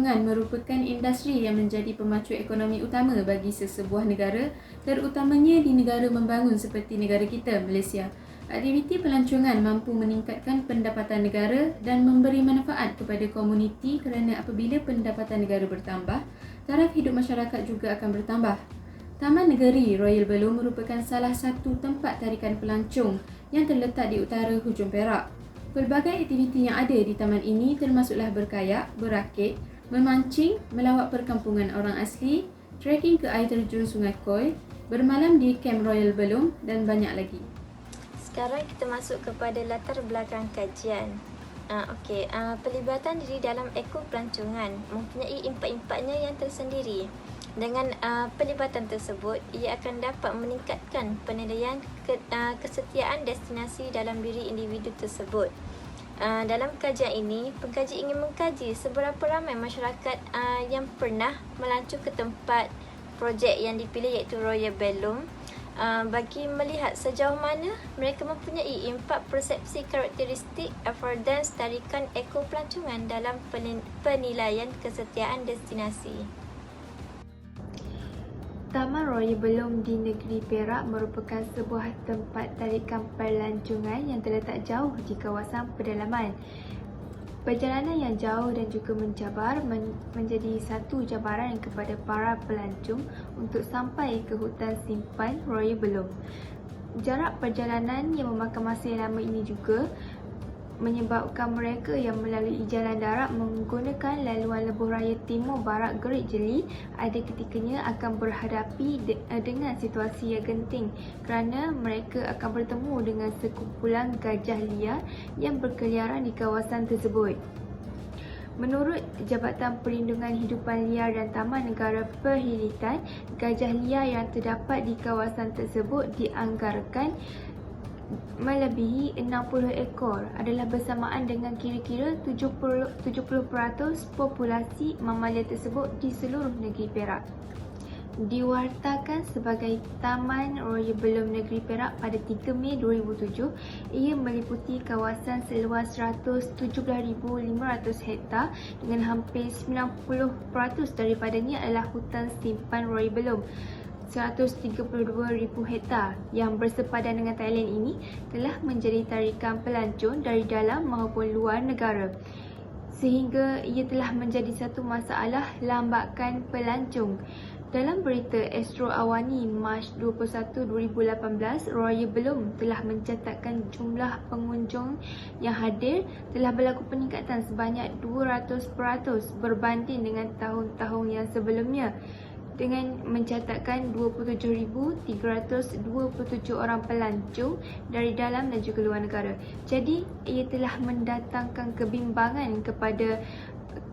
pelancongan merupakan industri yang menjadi pemacu ekonomi utama bagi sesebuah negara, terutamanya di negara membangun seperti negara kita, Malaysia. Aktiviti pelancongan mampu meningkatkan pendapatan negara dan memberi manfaat kepada komuniti kerana apabila pendapatan negara bertambah, taraf hidup masyarakat juga akan bertambah. Taman Negeri Royal Belum merupakan salah satu tempat tarikan pelancong yang terletak di utara hujung Perak. Pelbagai aktiviti yang ada di taman ini termasuklah berkayak, berakit, memancing, melawat perkampungan orang asli, trekking ke air terjun Sungai Koi, bermalam di Kem Royal Belum dan banyak lagi. Sekarang kita masuk kepada latar belakang kajian. Pelibatan diri dalam ekopelancongan mempunyai impak-impaknya yang tersendiri. Dengan pelibatan tersebut, ia akan dapat meningkatkan penilaian kesetiaan destinasi dalam diri individu tersebut. Dalam kajian ini, pengkaji ingin mengkaji seberapa ramai masyarakat yang pernah melancong ke tempat projek yang dipilih iaitu Royal Belum, bagi melihat sejauh mana mereka mempunyai impak persepsi karakteristik affordance tarikan ekopelancongan dalam penilaian kesetiaan destinasi. Taman Royal Belum di negeri Perak merupakan sebuah tempat tarikan pelancongan yang terletak jauh di kawasan pedalaman. Perjalanan yang jauh dan juga mencabar menjadi satu cabaran kepada para pelancong untuk sampai ke hutan simpan Royal Belum. Jarak perjalanan yang memakan masa yang lama ini juga menyebabkan mereka yang melalui jalan darat menggunakan laluan lebuh raya timur barat Gerik Jeli ada ketikanya akan berhadapi dengan situasi yang genting kerana mereka akan bertemu dengan sekumpulan gajah liar yang berkeliaran di kawasan tersebut. Menurut Jabatan Perlindungan Hidupan Liar dan Taman Negara Perhilitan, gajah liar yang terdapat di kawasan tersebut dianggarkan melebihi 60 ekor, adalah bersamaan dengan kira-kira 70% populasi mamalia tersebut di seluruh negeri Perak. Diwartakan sebagai Taman Royal Belum Negeri Perak pada 3 Mei 2007, ia meliputi kawasan seluas 117,500 hektar dengan hampir 90% daripadanya adalah hutan simpan Royal Belum. 132,000 hektar yang bersepadan dengan Thailand ini telah menjadi tarikan pelancong dari dalam maupun luar negara, sehingga ia telah menjadi satu masalah lambakan pelancong. Dalam berita Astro Awani Mac 21, 2018, Royal Belum telah mencatatkan jumlah pengunjung yang hadir telah berlaku peningkatan sebanyak 200% berbanding dengan tahun-tahun yang sebelumnya, dengan mencatatkan 27,327 orang pelancong dari dalam dan juga luar negara. Jadi, ia telah mendatangkan kebimbangan kepada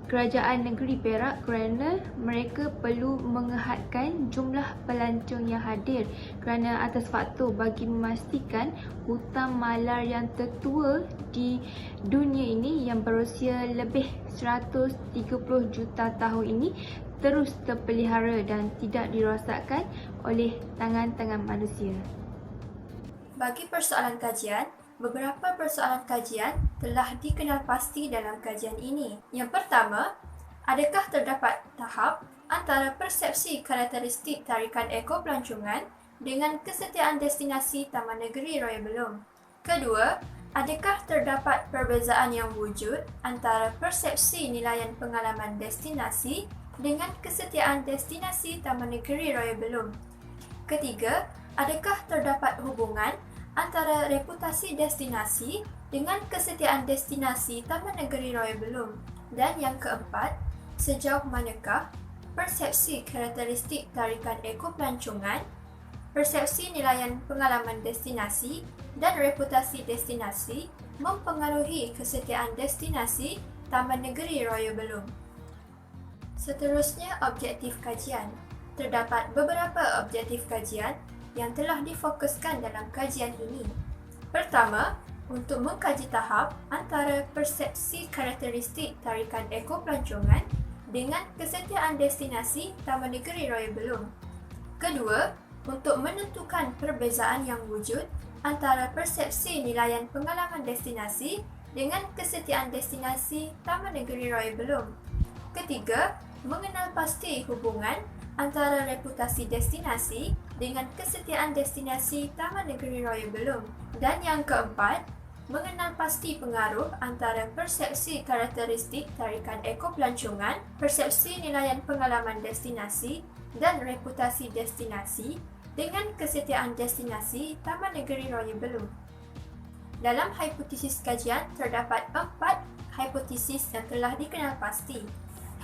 kerajaan negeri Perak kerana mereka perlu mengehadkan jumlah pelancong yang hadir kerana atas faktor bagi memastikan hutan malar yang tertua di dunia ini yang berusia lebih 130 juta tahun ini terus terpelihara dan tidak dirosakkan oleh tangan-tangan manusia. Bagi persoalan kajian, beberapa persoalan kajian telah dikenal pasti dalam kajian ini. Yang pertama, adakah terdapat tahap antara persepsi karakteristik tarikan ekopelancongan dengan kesetiaan destinasi Taman Negeri Royal Belum? Kedua, adakah terdapat perbezaan yang wujud antara persepsi nilaian pengalaman destinasi dengan kesetiaan destinasi Taman Negeri Royal Belum? Ketiga, adakah terdapat hubungan antara reputasi destinasi dengan kesetiaan destinasi Taman Negeri Royal Belum? Dan yang keempat, sejauh manakah persepsi karakteristik tarikan ekopelancongan, persepsi nilaian pengalaman destinasi dan reputasi destinasi mempengaruhi kesetiaan destinasi Taman Negeri Royal Belum? Seterusnya, objektif kajian. Terdapat beberapa objektif kajian yang telah difokuskan dalam kajian ini. Pertama, untuk mengkaji tahap antara persepsi karakteristik tarikan ekopelancongan dengan kesetiaan destinasi Taman Negeri Royal Belum. Kedua, untuk menentukan perbezaan yang wujud antara persepsi nilaian pengalaman destinasi dengan kesetiaan destinasi Taman Negeri Royal Belum. Ketiga, mengenal pasti hubungan antara reputasi destinasi dengan kesetiaan destinasi Taman Negeri Raya Belum. Dan yang keempat, mengenal pasti pengaruh antara persepsi karakteristik tarikan ekopelancongan, persepsi nilaian pengalaman destinasi dan reputasi destinasi dengan kesetiaan destinasi Taman Negeri Raya Belum. Dalam hipotesis kajian, terdapat 4 hipotesis yang telah dikenal pasti.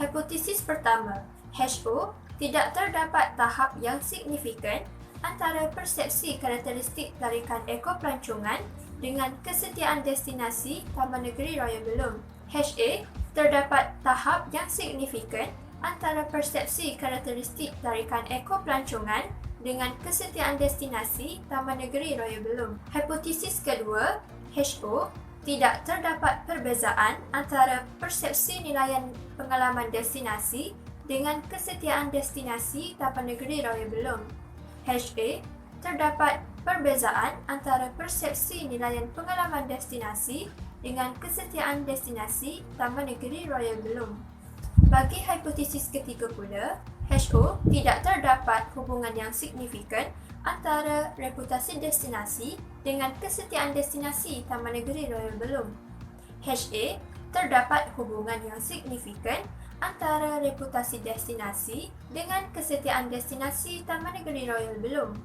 Hipotesis pertama, HO, tidak terdapat tahap yang signifikan antara persepsi karakteristik tarikan ekopelancongan dengan kesetiaan destinasi Taman Negeri Raya Belum. HA, terdapat tahap yang signifikan antara persepsi karakteristik tarikan ekopelancongan dengan kesetiaan destinasi Taman Negeri Raya Belum. Hipotesis kedua, HO, tidak terdapat perbezaan antara persepsi nilaian pengalaman destinasi dengan kesetiaan destinasi Taman Negeri Raya Belum. HA, terdapat perbezaan antara persepsi nilaian pengalaman destinasi dengan kesetiaan destinasi Taman Negeri Raya Belum. Bagi hipotesis ketiga pula, HO, tidak terdapat hubungan yang signifikan antara reputasi destinasi dengan kesetiaan destinasi Taman Negeri Raya Belum. HA, terdapat hubungan yang signifikan antara reputasi destinasi dengan kesetiaan destinasi Taman Negeri Royal Belum.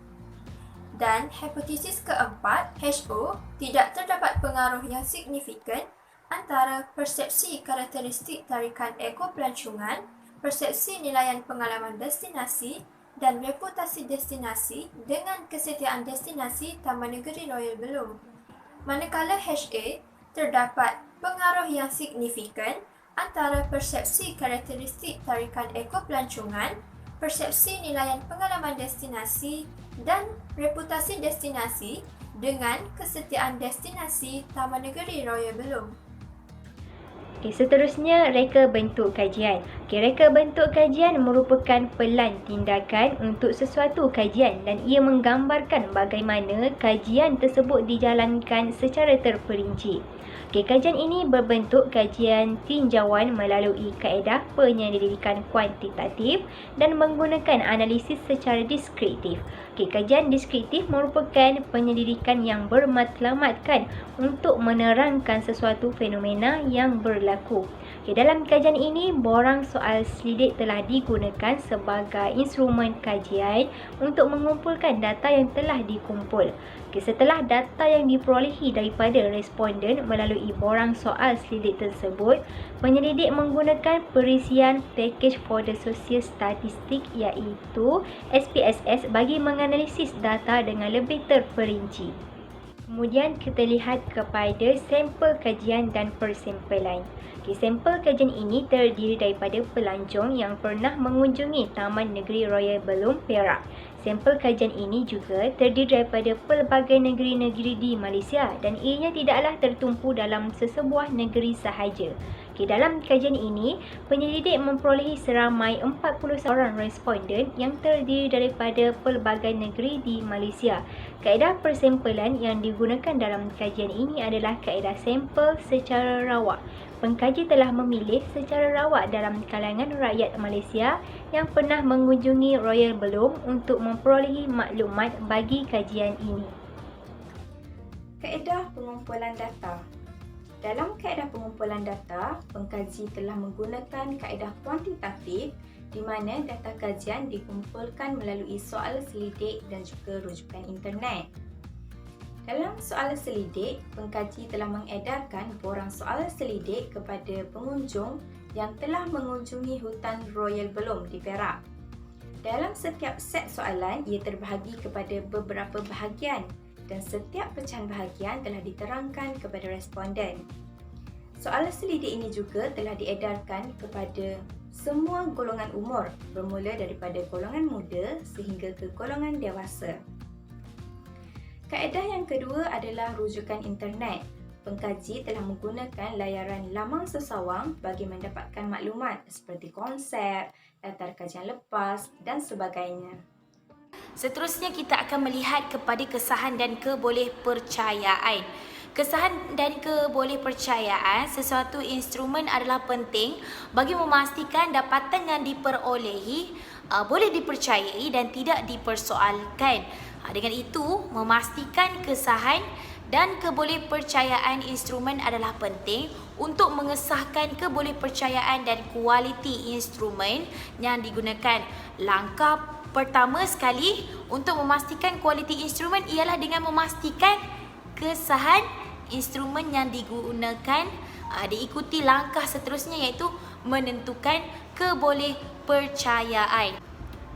Dan hipotesis keempat, HO, tidak terdapat pengaruh yang signifikan antara persepsi karakteristik tarikan ekopelancongan, persepsi nilaian pengalaman destinasi dan reputasi destinasi dengan kesetiaan destinasi Taman Negeri Royal Belum. Manakala HA, terdapat pengaruh yang signifikan antara persepsi karakteristik tarikan ekopelancongan, persepsi nilaian pengalaman destinasi dan reputasi destinasi dengan kesetiaan destinasi Taman Negeri Raya Belum. Seterusnya, reka bentuk kajian. Reka bentuk kajian merupakan pelan tindakan untuk sesuatu kajian dan ia menggambarkan bagaimana kajian tersebut dijalankan secara terperinci. Kajian ini berbentuk kajian tinjauan melalui kaedah penyelidikan kuantitatif dan menggunakan analisis secara deskriptif. Kajian deskriptif merupakan penyelidikan yang bermatlamatkan untuk menerangkan sesuatu fenomena yang berlaku. Dalam kajian ini, borang soal selidik telah digunakan sebagai instrumen kajian untuk mengumpulkan data yang telah dikumpul. Setelah data yang diperolehi daripada responden melalui borang soal selidik tersebut, penyelidik menggunakan perisian Package for the Social Statistic iaitu SPSS bagi menganalisis data dengan lebih terperinci. Kemudian kita lihat kepada sampel kajian dan persempelan. Sampel kajian ini terdiri daripada pelancong yang pernah mengunjungi Taman Negeri Raya Belum, Perak. Sampel kajian ini juga terdiri daripada pelbagai negeri-negeri di Malaysia dan ianya tidaklah tertumpu dalam sesebuah negeri sahaja. Dalam kajian ini, penyelidik memperolehi seramai 41 orang responden yang terdiri daripada pelbagai negeri di Malaysia. Kaedah persempelan yang digunakan dalam kajian ini adalah kaedah sampel secara rawak. Pengkaji telah memilih secara rawak dalam kalangan rakyat Malaysia yang pernah mengunjungi Royal Belum untuk memperolehi maklumat bagi kajian ini. Kaedah pengumpulan data. Dalam kaedah pengumpulan data, pengkaji telah menggunakan kaedah kuantitatif di mana data kajian dikumpulkan melalui soal selidik dan juga rujukan internet. Dalam soal selidik, pengkaji telah mengedarkan borang soal selidik kepada pengunjung yang telah mengunjungi hutan Royal Belum di Perak. Dalam setiap set soalan, ia terbahagi kepada beberapa bahagian dan setiap pecahan bahagian telah diterangkan kepada responden. Soalan selidik ini juga telah diedarkan kepada semua golongan umur, bermula daripada golongan muda sehingga ke golongan dewasa. Kaedah yang kedua adalah rujukan internet. Pengkaji telah menggunakan layaran laman sesawang bagi mendapatkan maklumat seperti konsep, latar kajian lepas dan sebagainya. Seterusnya kita akan melihat kepada kesahan dan kebolehpercayaan. Kesahan dan kebolehpercayaan sesuatu instrumen adalah penting bagi memastikan dapatan yang diperolehi boleh dipercayai dan tidak dipersoalkan. Dengan itu, memastikan kesahan dan kebolehpercayaan instrumen adalah penting untuk mengesahkan kebolehpercayaan dan kualiti instrumen yang digunakan. Langkah pertama sekali untuk memastikan kualiti instrumen ialah dengan memastikan kesahan instrumen yang digunakan. Diikuti langkah seterusnya iaitu menentukan kebolehpercayaan.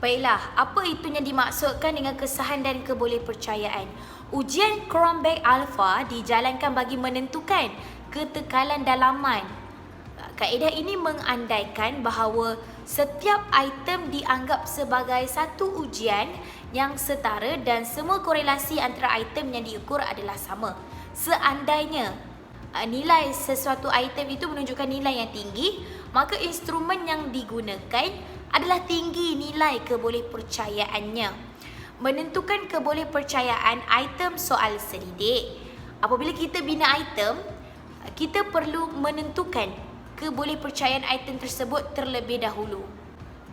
Baiklah, apa itu yang dimaksudkan dengan kesahan dan kebolehpercayaan? Ujian Cronbach alpha dijalankan bagi menentukan ketekalan dalaman. Kaedah ini mengandaikan bahawa setiap item dianggap sebagai satu ujian yang setara dan semua korelasi antara item yang diukur adalah sama. Seandainya nilai sesuatu item itu menunjukkan nilai yang tinggi, maka instrumen yang digunakan adalah tinggi nilai kebolehpercayaannya. Menentukan kebolehpercayaan item soal selidik. Apabila kita bina item, kita perlu menentukan kebolehpercayaan item tersebut terlebih dahulu.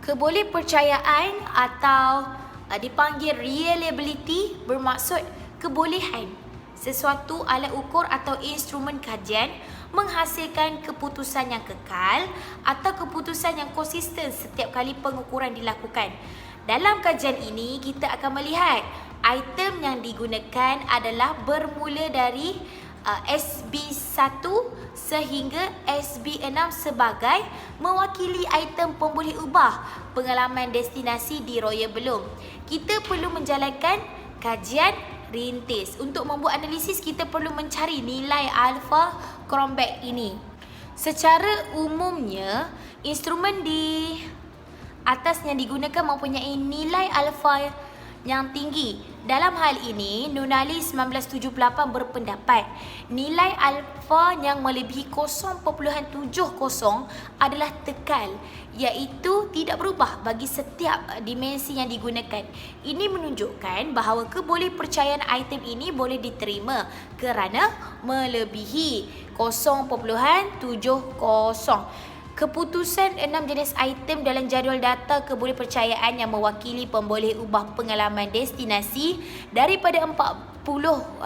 Kebolehpercayaan atau dipanggil reliability bermaksud kebolehan sesuatu alat ukur atau instrumen kajian menghasilkan keputusan yang kekal atau keputusan yang konsisten setiap kali pengukuran dilakukan. Dalam kajian ini, kita akan melihat item yang digunakan adalah bermula dari SB1 sehingga SB6 sebagai mewakili item pemboleh ubah pengalaman destinasi di Royal Belum. Kita perlu menjalankan kajian rintis. Untuk membuat analisis, kita perlu mencari nilai alfa Cronbach ini. Secara umumnya, instrumen di atas yang digunakan mempunyai nilai alfa yang tinggi. Dalam hal ini, Nunali 1978 berpendapat nilai alfa yang melebihi 0.70 adalah tekal, iaitu tidak berubah bagi setiap dimensi yang digunakan. Ini menunjukkan bahawa kebolehpercayaan item ini boleh diterima kerana melebihi 0.70. Keputusan 6 jenis item dalam jadual data kebolehpercayaan yang mewakili pemboleh ubah pengalaman destinasi daripada 40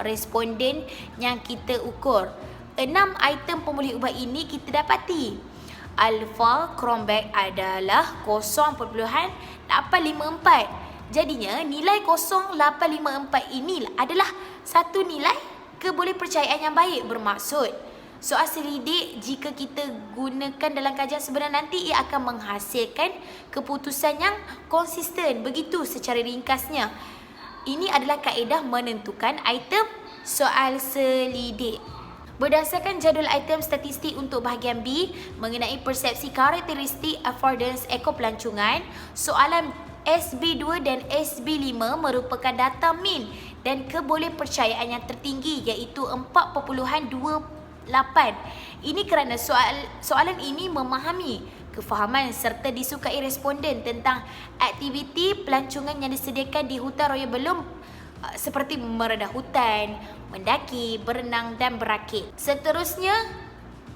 responden yang kita ukur. 6 item pemboleh ubah ini kita dapati alfa Cronbach adalah 0.854. Jadinya nilai 0.854 ini adalah satu nilai kebolehpercayaan yang baik. Bermaksud soal selidik jika kita gunakan dalam kajian sebenar nanti, ia akan menghasilkan keputusan yang konsisten. Begitu secara ringkasnya. Ini adalah kaedah menentukan item soal selidik. Berdasarkan jadual item statistik untuk bahagian B mengenai persepsi karakteristik affordance ekopelancongan, soalan SB2 dan SB5 merupakan data min dan kebolehpercayaan yang tertinggi iaitu 4.28. Ini kerana soalan ini memahami kefahaman serta disukai responden tentang aktiviti pelancongan yang disediakan di hutan Royal Belum seperti meredah hutan, mendaki, berenang dan berakit. Seterusnya,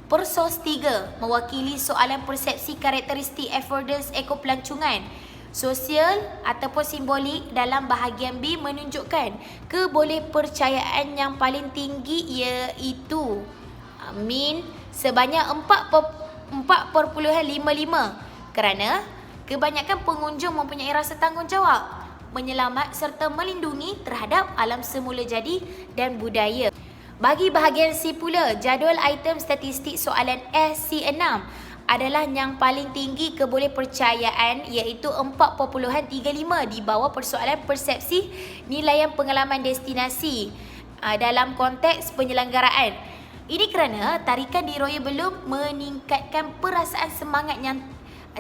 Persos 3 mewakili soalan persepsi karakteristik affordance ekopelancongan. Sosial ataupun simbolik dalam bahagian B menunjukkan kebolehpercayaan yang paling tinggi iaitu min sebanyak 4.55 kerana kebanyakan pengunjung mempunyai rasa tanggungjawab menyelamat serta melindungi terhadap alam semula jadi dan budaya. Bagi bahagian C pula, jadual item statistik soalan SC6 adalah yang paling tinggi kebolehpercayaan iaitu 4.35 di bawah persoalan persepsi nilaian pengalaman destinasi dalam konteks penyelenggaraan. Ini kerana tarikan di Royal Belum meningkatkan perasaan semangat yang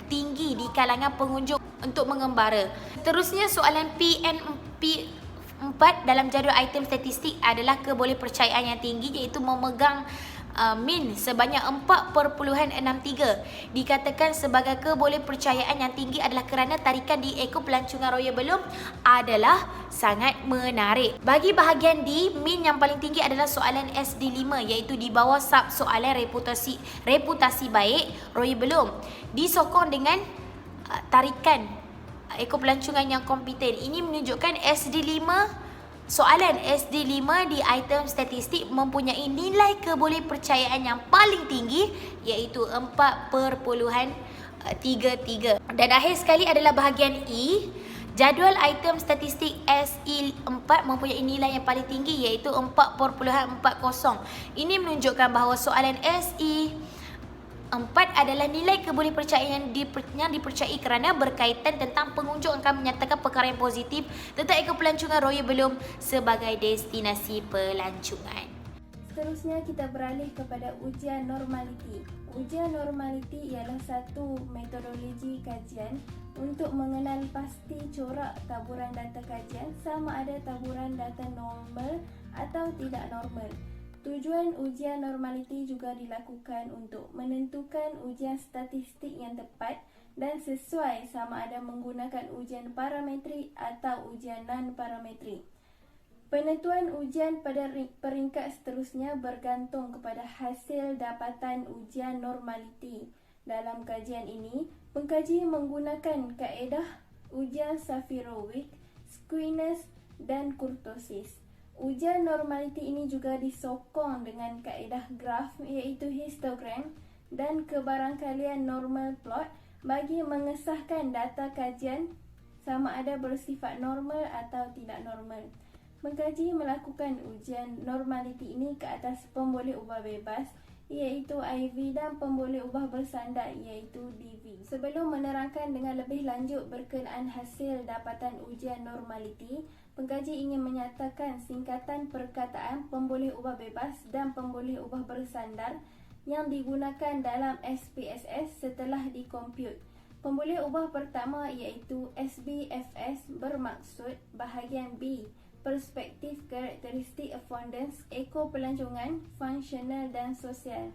tinggi di kalangan pengunjung untuk mengembara. Terusnya soalan PNP4 dalam jadual item statistik adalah kebolehpercayaan yang tinggi iaitu memegang min sebanyak 4.63. Dikatakan sebagai kebolehpercayaan yang tinggi adalah kerana tarikan di ekor pelancongan Royal Balloon adalah sangat menarik. Bagi bahagian D, min yang paling tinggi adalah soalan SD5 iaitu di bawah sub soalan reputasi baik Royal Balloon. Disokong dengan tarikan ekor pelancongan yang kompeten. Ini menunjukkan soalan SD5 di item statistik mempunyai nilai kebolehpercayaan yang paling tinggi iaitu 4.33. Dan akhir sekali adalah bahagian E. Jadual item statistik SE4 mempunyai nilai yang paling tinggi iaitu 4.40. Ini menunjukkan bahawa soalan SE4 adalah nilai kebolehpercayaan yang dipercayai kerana berkaitan tentang pengunjung akan menyatakan perkara yang positif tentang ekor pelancongan Royal Balloon sebagai destinasi pelancongan. Seterusnya kita beralih kepada ujian normaliti. Ujian normaliti ialah satu metodologi kajian untuk mengenal pasti corak taburan data kajian sama ada taburan data normal atau tidak normal. Tujuan ujian normaliti juga dilakukan untuk menentukan ujian statistik yang tepat dan sesuai sama ada menggunakan ujian parametrik atau ujian non-parametrik. Penentuan ujian pada peringkat seterusnya bergantung kepada hasil dapatan ujian normaliti. Dalam kajian ini, pengkaji menggunakan kaedah ujian Shapiro-Wilk, Squeenness dan kurtosis. Ujian normaliti ini juga disokong dengan kaedah graf iaitu histogram dan kebarangkalian normal plot bagi mengesahkan data kajian sama ada bersifat normal atau tidak normal. Pengkaji melakukan ujian normaliti ini ke atas pemboleh ubah bebas iaitu IV dan pemboleh ubah bersandar iaitu DV. Sebelum menerangkan dengan lebih lanjut berkenaan hasil dapatan ujian normaliti, pengkaji ingin menyatakan singkatan perkataan pemboleh ubah bebas dan pemboleh ubah bersandar yang digunakan dalam SPSS setelah dikomput. Pemboleh ubah pertama iaitu SBFS bermaksud bahagian B, perspektif karakteristik affordance, ekor pelancongan, fungsional dan sosial.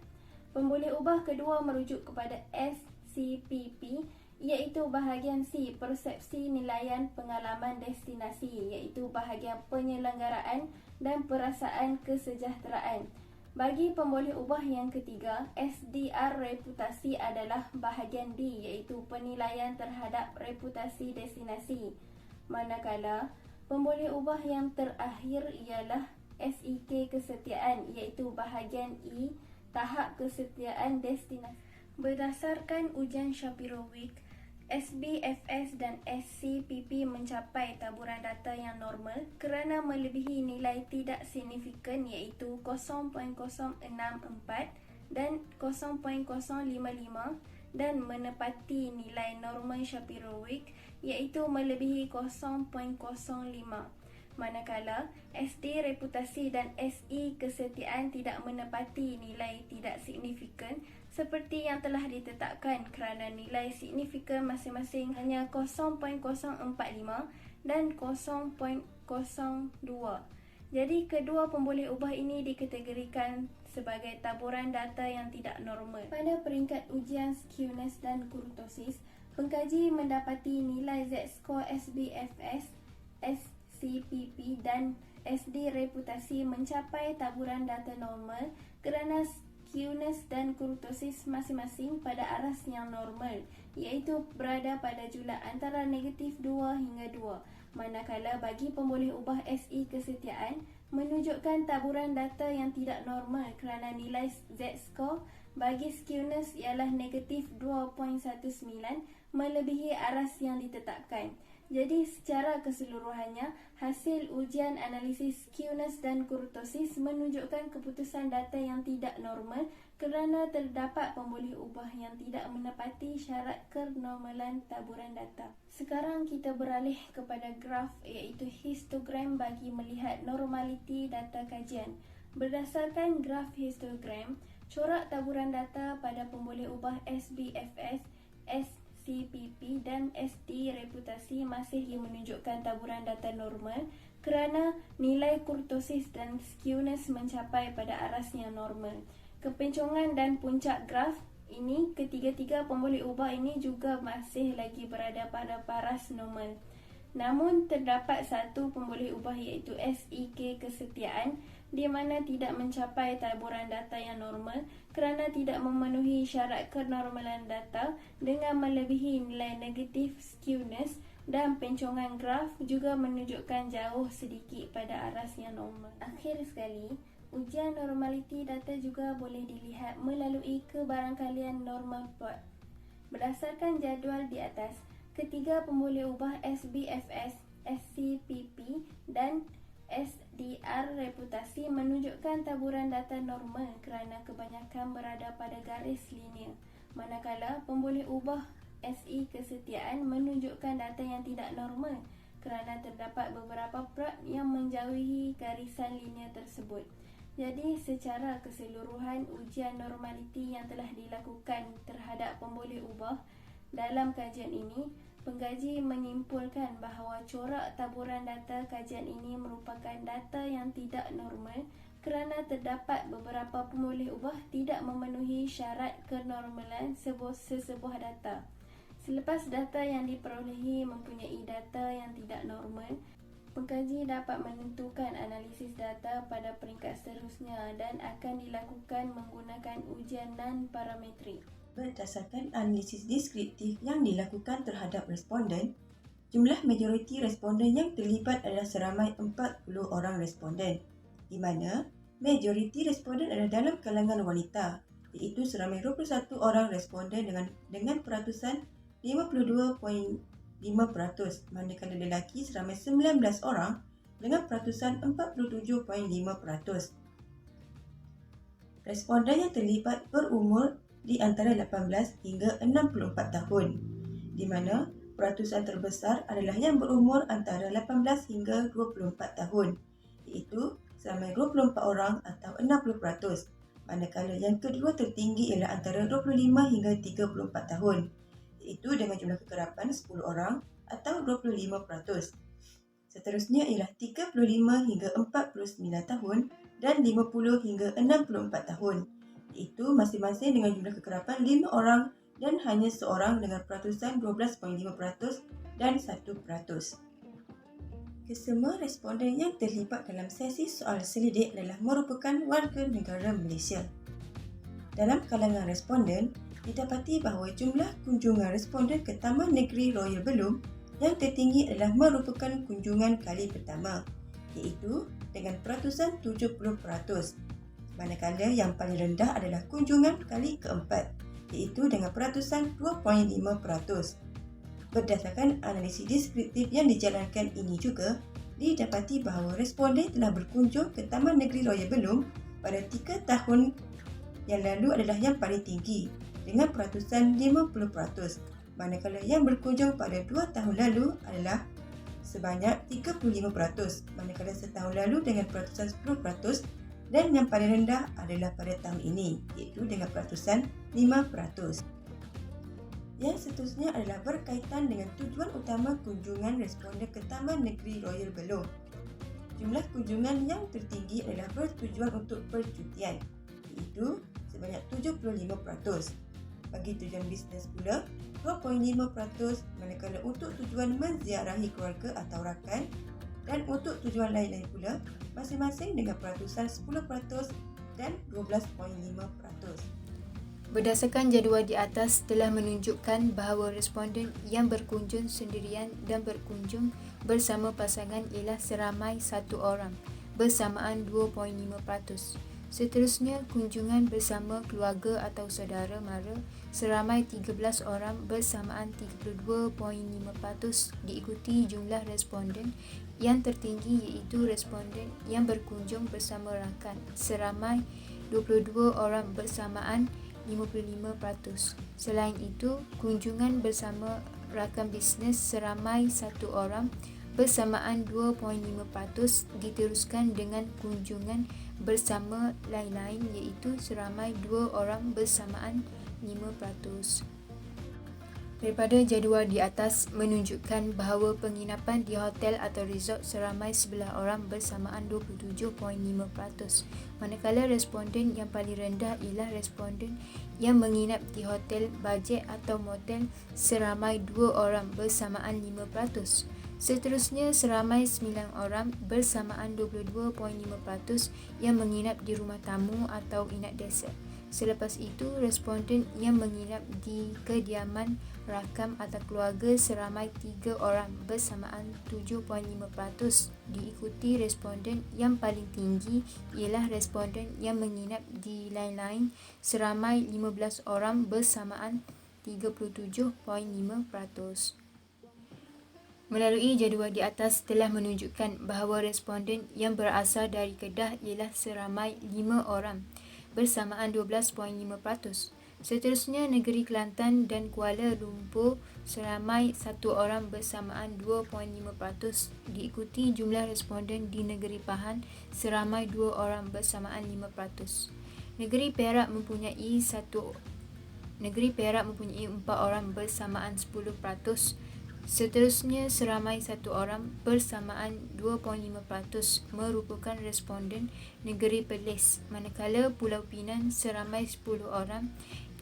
Pemboleh ubah kedua merujuk kepada SCPP iaitu bahagian C, persepsi nilaian pengalaman destinasi iaitu bahagian penyelenggaraan dan perasaan kesejahteraan. Bagi pemboleh ubah yang ketiga, SDR reputasi adalah bahagian D iaitu penilaian terhadap reputasi destinasi. Manakala pemboleh ubah yang terakhir ialah SEK kesetiaan iaitu bahagian E, tahap kesetiaan destinasi. Berdasarkan ujian Shapiro-Wilk, SBFS dan SCPP mencapai taburan data yang normal kerana melebihi nilai tidak signifikan iaitu 0.064 dan 0.055 dan menepati nilai normal Shapiro-Wilk iaitu melebihi 0.05. Manakala SD reputasi dan SE kesetiaan tidak menepati nilai tidak signifikan seperti yang telah ditetapkan kerana nilai signifikan masing-masing hanya 0.045 dan 0.02. Jadi kedua pemboleh ubah ini dikategorikan sebagai taburan data yang tidak normal. Pada peringkat ujian skewness dan kurtosis, pengkaji mendapati nilai Z-score SBFS, SCPP dan SD reputasi mencapai taburan data normal kerana skewness dan kurtosis masing-masing pada aras yang normal iaitu berada pada jumlah antara negatif 2 hingga 2. Manakala bagi pemboleh ubah SE kesetiaan menunjukkan taburan data yang tidak normal kerana nilai Z-score bagi skewness ialah negatif 2.19 melebihi aras yang ditetapkan. Jadi secara keseluruhannya, hasil ujian analisis skewness dan kurtosis menunjukkan keputusan data yang tidak normal kerana terdapat pemboleh ubah yang tidak menepati syarat kenormalan taburan data. Sekarang kita beralih kepada graf iaitu histogram bagi melihat normaliti data kajian. Berdasarkan graf histogram, corak taburan data pada pemboleh ubah SBFS, CPP dan SD reputasi masih menunjukkan taburan data normal kerana nilai kurtosis dan skewness mencapai pada aras yang normal. Kepencongan dan puncak graf ini, ketiga-tiga pemboleh ubah ini juga masih lagi berada pada paras normal. Namun terdapat satu pemboleh ubah iaitu SEK kesetiaan di mana tidak mencapai taburan data yang normal kerana tidak memenuhi syarat kenormalan data dengan melebihi nilai negatif skewness, dan pencongan graf juga menunjukkan jauh sedikit pada aras yang normal. Akhir sekali, ujian normaliti data juga boleh dilihat melalui kebarangkalian normal plot. Berdasarkan jadual di atas, ketiga pemboleh ubah SBFS, SCPP dan SDR reputasi menunjukkan taburan data normal kerana kebanyakan berada pada garis linear, manakala pemboleh ubah SE kesetiaan menunjukkan data yang tidak normal kerana terdapat beberapa plot yang menjauhi garisan linear tersebut. Jadi secara keseluruhan, ujian normaliti yang telah dilakukan terhadap pemboleh ubah dalam kajian ini, pengkaji menyimpulkan bahawa corak taburan data kajian ini merupakan data yang tidak normal kerana terdapat beberapa pemboleh ubah tidak memenuhi syarat kenormalan sesebuah data. Selepas data yang diperolehi mempunyai data yang tidak normal, pengkaji dapat menentukan analisis data pada peringkat seterusnya dan akan dilakukan menggunakan ujian non-parametrik. Berdasarkan analisis deskriptif yang dilakukan terhadap responden, jumlah majoriti responden yang terlibat adalah seramai 40 orang responden, di mana majoriti responden adalah dalam kalangan wanita, iaitu seramai 21 orang responden dengan peratusan 52.5%, manakala lelaki seramai 19 orang dengan peratusan 47.5%. Responden yang terlibat berumur di antara 18 hingga 64 tahun, di mana peratusan terbesar adalah yang berumur antara 18 hingga 24 tahun, iaitu seramai 24 orang atau 60%, manakala yang kedua tertinggi ialah antara 25 hingga 34 tahun, iaitu dengan jumlah kekerapan 10 orang atau 25%. Seterusnya ialah 35 hingga 49 tahun dan 50 hingga 64 tahun, iaitu masing-masing dengan jumlah kekerapan 5 orang dan hanya seorang dengan peratusan 12.5% dan 1%. Kesemua responden yang terlibat dalam sesi soal selidik adalah merupakan warga negara Malaysia. Dalam kalangan responden, didapati bahawa jumlah kunjungan responden ke Taman Negeri Royal Belum yang tertinggi adalah merupakan kunjungan kali pertama, iaitu dengan peratusan 70%. Manakala yang paling rendah adalah kunjungan kali keempat, iaitu dengan peratusan 2.5%. Berdasarkan analisis deskriptif yang dijalankan ini juga, didapati bahawa responden telah berkunjung ke Taman Negeri Royal Belum pada 3 tahun yang lalu adalah yang paling tinggi dengan peratusan 50%, manakala yang berkunjung pada 2 tahun lalu adalah sebanyak 35%, manakala setahun lalu dengan peratusan 10%, dan yang paling rendah adalah pada tahun ini, iaitu dengan peratusan 5%. Yang seterusnya adalah berkaitan dengan tujuan utama kunjungan responden ke Taman Negeri Royal Belum. Jumlah kunjungan yang tertinggi adalah bertujuan untuk percutian, iaitu sebanyak 75%. Bagi tujuan bisnes pula, 2.5%, manakala untuk tujuan menziarahi keluarga atau rakan dan untuk tujuan lain-lain pula, masing-masing dengan peratusan 10% dan 12.5%. Berdasarkan jadual di atas telah menunjukkan bahawa responden yang berkunjung sendirian dan berkunjung bersama pasangan ialah seramai 1 orang, bersamaan 2.5%. Seterusnya, kunjungan bersama keluarga atau saudara mara seramai 13 orang bersamaan 32.5%, diikuti jumlah responden yang tertinggi iaitu responden yang berkunjung bersama rakan seramai 22 orang bersamaan 55%. Selain itu, kunjungan bersama rakan bisnes seramai 1 orang bersamaan 2.5% diteruskan dengan kunjungan bersama lain-lain iaitu seramai 2 orang bersamaan 5%. Daripada jadual di atas menunjukkan bahawa penginapan di hotel atau resort seramai 11 orang bersamaan 27.5%, manakala responden yang paling rendah ialah responden yang menginap di hotel bajet atau motel seramai 2 orang bersamaan 5%. Seterusnya, seramai 9 orang bersamaan 22.5% yang menginap di rumah tamu atau inap desa. Selepas itu, responden yang menginap di kediaman rakam atau keluarga seramai 3 orang bersamaan 7.5%. Diikuti responden yang paling tinggi ialah responden yang menginap di lain-lain seramai 15 orang bersamaan 37.5%. Melalui jadual di atas telah menunjukkan bahawa responden yang berasal dari Kedah ialah seramai 5 orang bersamaan 12.5%. Seterusnya, negeri Kelantan dan Kuala Lumpur seramai 1 orang bersamaan 2.5%. Diikuti jumlah responden di negeri Pahang seramai 2 orang bersamaan 5%. Negeri Perak mempunyai 4 orang bersamaan 10%. Seterusnya, seramai 1 orang bersamaan 2.5% merupakan responden negeri Perlis, manakala Pulau Pinang seramai 10 orang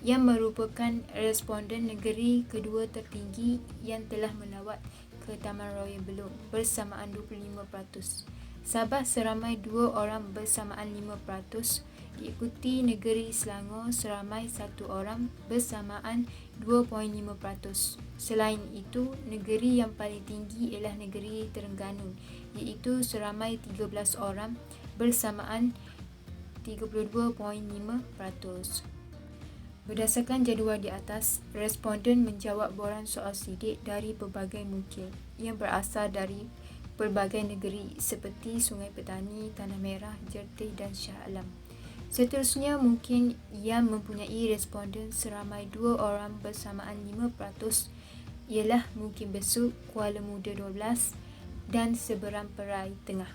yang merupakan responden negeri kedua tertinggi yang telah melawat ke Taman Royal Belum bersamaan 25%. Sabah seramai 2 orang bersamaan 5%. Diikuti negeri Selangor seramai 1 orang bersamaan 2.5%. Selain itu, negeri yang paling tinggi ialah negeri Terengganu, iaitu seramai 13 orang bersamaan 32.5%. Berdasarkan jadual di atas, responden menjawab borang soal sidik dari pelbagai mungkin yang berasal dari pelbagai negeri seperti Sungai Petani, Tanah Merah, Jertih dan Shah Alam. Seterusnya, mungkin yang mempunyai responden seramai 2 orang bersamaan 5% ialah Mungkin Besut, Kuala Muda 12 dan Seberang Perai Tengah.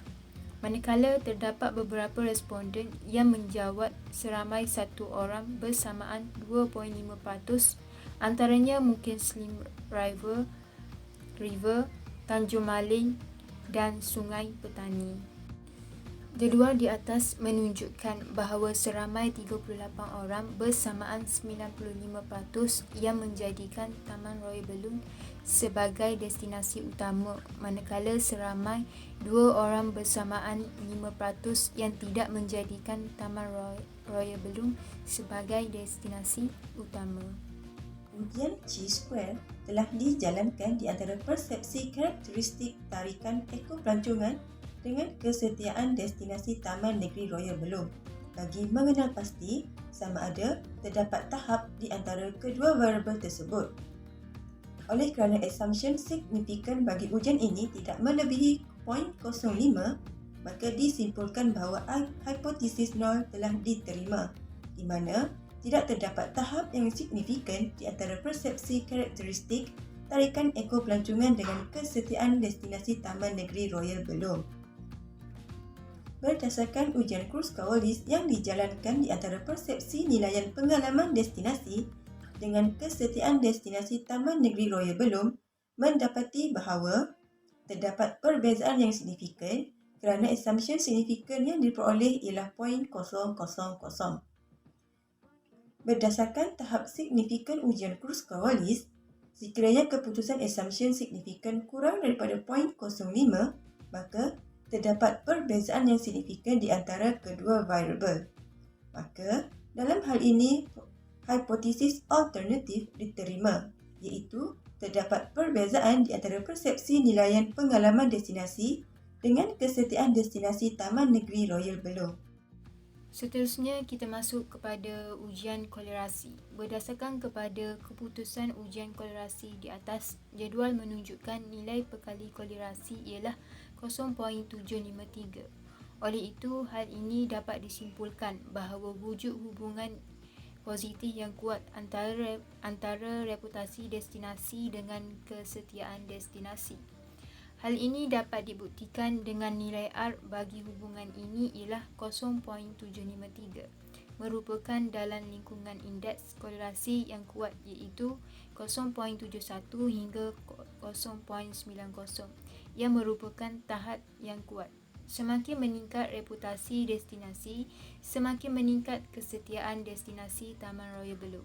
Manakala terdapat beberapa responden yang menjawab seramai 1 orang bersamaan 2.5%, antaranya Mungkin Slim River, Tanjung Maling dan Sungai Petani. Jadual di atas menunjukkan bahawa seramai 38 orang bersamaan 95% yang menjadikan Taman Royal Belum sebagai destinasi utama, manakala seramai 2 orang bersamaan 5% yang tidak menjadikan Taman Royal Belum sebagai destinasi utama. Ujian Chi-Square telah dijalankan di antara persepsi karakteristik tarikan ekopelancongan dengan kesetiaan destinasi Taman Negeri Royal Belum bagi mengenal pasti sama ada terdapat tahap di antara kedua variabel tersebut. Oleh kerana assumption signifikan bagi ujian ini tidak melebihi 0.05, maka disimpulkan bahawa hipotesis 0 telah diterima, di mana tidak terdapat tahap yang signifikan di antara persepsi karakteristik tarikan ekopelancongan dengan kesetiaan destinasi Taman Negeri Royal Belum. Berdasarkan ujian Kruskal-Wallis yang dijalankan di antara persepsi nilaian pengalaman destinasi dengan kesetiaan destinasi Taman Negeri Royal Belum mendapati bahawa terdapat perbezaan yang signifikan kerana assumption signifikan yang diperoleh ialah 0.000. Berdasarkan tahap signifikan ujian Kruskal-Wallis, sekiranya keputusan assumption signifikan kurang daripada 0.05, maka terdapat perbezaan yang signifikan di antara kedua variabel. Maka, dalam hal ini, hipotesis alternatif diterima, iaitu terdapat perbezaan di antara persepsi nilaian pengalaman destinasi dengan kesetiaan destinasi Taman Negeri Royal Belum. Seterusnya, kita masuk kepada ujian kolerasi. Berdasarkan kepada keputusan ujian kolerasi di atas, jadual menunjukkan nilai perkali kolerasi ialah 0.753. Oleh itu, hal ini dapat disimpulkan bahawa wujud hubungan positif yang kuat antara reputasi destinasi dengan kesetiaan destinasi. Hal ini dapat dibuktikan dengan nilai R bagi hubungan ini ialah 0.753. merupakan dalam lingkungan indeks korelasi yang kuat iaitu 0.71 hingga 0.90 yang merupakan tahap yang kuat. Semakin meningkat reputasi destinasi, semakin meningkat kesetiaan destinasi Taman Royal Belum.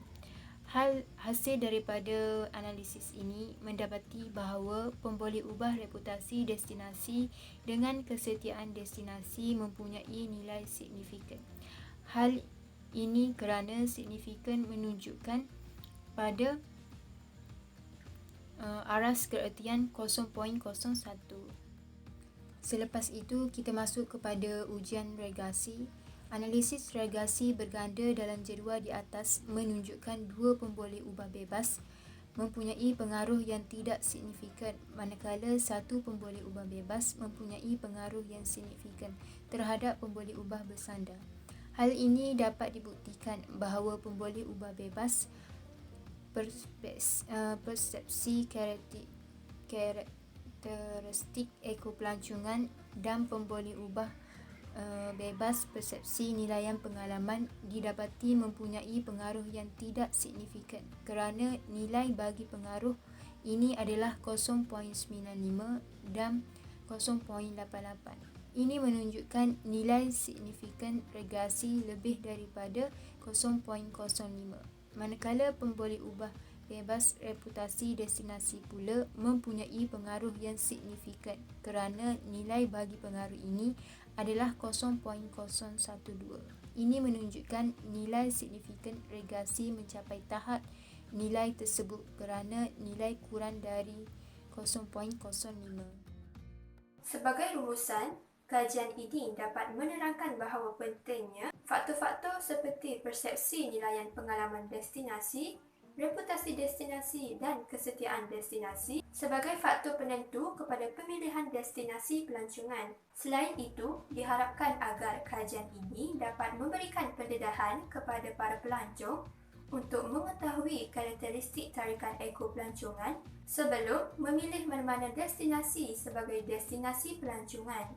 Hasil daripada analisis ini mendapati bahawa pemboleh ubah reputasi destinasi dengan kesetiaan destinasi mempunyai nilai signifikan. Hal ini kerana signifikan menunjukkan pada aras keertian 0.01. Selepas itu, kita masuk kepada ujian regresi. Analisis regresi berganda dalam jadual di atas menunjukkan dua pemboleh ubah bebas mempunyai pengaruh yang tidak signifikan, manakala satu pemboleh ubah bebas mempunyai pengaruh yang signifikan terhadap pemboleh ubah bersandar. Hal ini dapat dibuktikan bahawa pemboleh ubah bebas persepsi karakteristik ekopelancongan dan pemboleh ubah bebas persepsi nilaian pengalaman didapati mempunyai pengaruh yang tidak signifikan kerana nilai bagi pengaruh ini adalah 0.95 dan 0.88. Ini menunjukkan nilai signifikan regresi lebih daripada 0.05. Manakala pemboleh ubah bebas reputasi destinasi pula mempunyai pengaruh yang signifikan kerana nilai bagi pengaruh ini adalah 0.012. Ini menunjukkan nilai signifikan regresi mencapai tahap nilai tersebut kerana nilai kurang dari 0.05. Sebagai rumusan, kajian ini dapat menerangkan bahawa pentingnya faktor-faktor seperti persepsi nilaian pengalaman destinasi, reputasi destinasi dan kesetiaan destinasi sebagai faktor penentu kepada pemilihan destinasi pelancongan. Selain itu, diharapkan agar kajian ini dapat memberikan pendedahan kepada para pelancong untuk mengetahui karakteristik tarikan ekopelancongan sebelum memilih mana-mana destinasi sebagai destinasi pelancongan.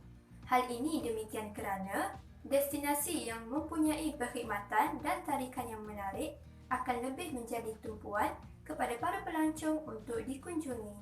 Hal ini demikian kerana destinasi yang mempunyai perkhidmatan dan tarikan yang menarik akan lebih menjadi tumpuan kepada para pelancong untuk dikunjungi.